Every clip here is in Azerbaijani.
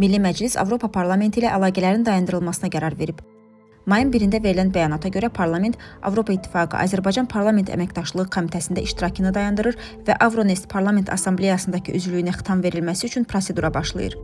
Milli Məclis Avropa Parlamenti ilə əlaqələrin dayandırılmasına qərar verib. Mayın 1-də verilən bəyanata görə Parlament Avropa İttifaqı Azərbaycan Parlament Əməkdaşlığı Komitəsində iştirakını dayandırır və Avronest Parlament Assambleyasındakı üzvlüyünə xitam verilməsi üçün prosedura başlayır.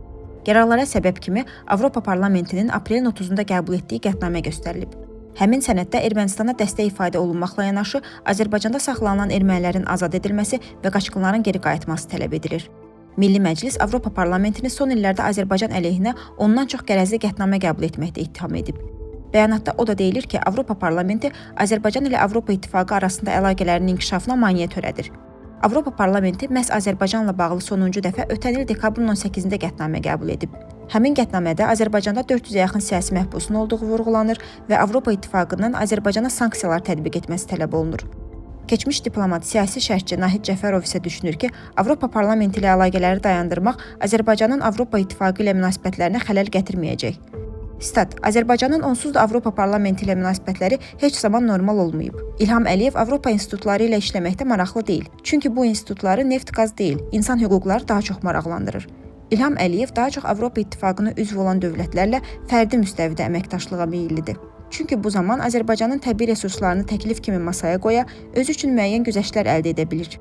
Qərarlara səbəb kimi Avropa Parlamentinin aprelin 30-da qəbul etdiyi qətnamə göstərilib. Həmin sənəddə Ermənistana dəstək ifadə olunmaqla yanaşı, Azərbaycanda saxlanılan ermənilərin azad edilməsi və qaçqınların geri qayıtması tələb edilir. Milli Məclis Avropa Parlamentini son illərdə Azərbaycan əleyhinə ondan çox qərəzli qətnamə qəbul etməkdə ittiham edib. Bəyanatda o da deyilir ki, Avropa Parlamenti Azərbaycan ilə Avropa İttifaqı arasında əlaqələrin inkişafına maneə törədir. Avropa Parlamenti məhz Azərbaycanla bağlı sonuncu dəfə ötən il dekabrın 18-də qətnamə qəbul edib. Həmin qətnamədə Azərbaycanda 400-ə yaxın siyasi məhbusun olduğu vurğulanır və Avropa İttifaqından Azərbaycana sanksiyalar tətbiq etməsi tələb olunur. Keçmiş diplomat, siyasi şərhçi Nahid Cəfərov isə düşünür ki, Avropa Parlamenti ilə əlaqələri dayandırmaq Azərbaycanın Avropa İttifaqı ilə münasibətlərinə xələl gətirməyəcək. Stat: Azərbaycanın onsuz da Avropa Parlamenti ilə münasibətləri heç zaman normal olmayıb. İlham Əliyev Avropa institutları ilə işləməkdə maraqlı deyil. Çünki bu institutları neft-qaz deyil, insan hüquqları daha çox maraqlandırır. İlham Əliyev daha çox Avropa İttifaqına üzv olan dövlətlərlə fərdi müstəvidə əməkdaşlığa meyillidir. Çünki bu zaman Azərbaycanın təbii resurslarını təklif kimi masaya qoya, özü üçün müəyyən güzəştlər əldə edə bilir.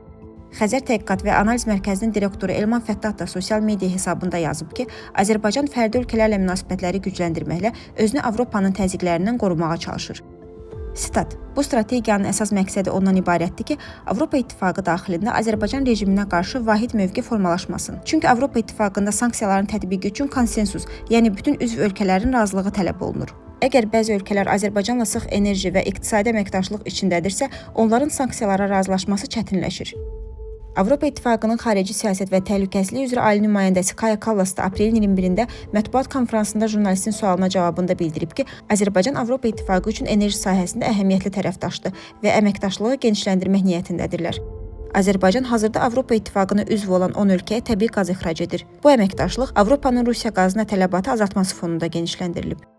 Xəzər Təhqiqat və Analiz Mərkəzinin direktoru Elman Fəttah da sosial media hesabında yazıb ki, Azərbaycan fərdi ölkələrlə münasibətləri gücləndirməklə özünü Avropanın təzyiqlərindən qorumağa çalışır. Sitat: Bu strategiyanın əsas məqsədi ondan ibarətdir ki, Avropa İttifaqı daxilində Azərbaycan rejiminə qarşı vahid mövqe formalaşmasın. Çünki Avropa İttifaqında sanksiyaların tətbiqi üçün konsensus, yəni bütün üzv ölkələrin razılığı tələb olunur. Əgər bəzi ölkələr Azərbaycanla sıx enerji və iqtisadi əməkdaşlıq içindədirsə, onların sanksiyalara razılaşması çətinləşir. Avropa İttifaqının xarici siyasət və təhlükəsizlik üzrə ali nümayəndəsi Kaja Kallas da aprelin 21-də mətbuat konfransında jurnalistin sualına cavabında bildirib ki, Azərbaycan Avropa İttifaqı üçün enerji sahəsində əhəmiyyətli tərəfdaşdır və əməkdaşlığı genişləndirmək niyyətindədirlər. Azərbaycan hazırda Avropa İttifaqına üzv olan 10 ölkəyə təbii qaz ixrac edir. Bu əməkdaşlıq Avropanın Rusiya qazına tələbatı azaltması fonunda genişləndirilib.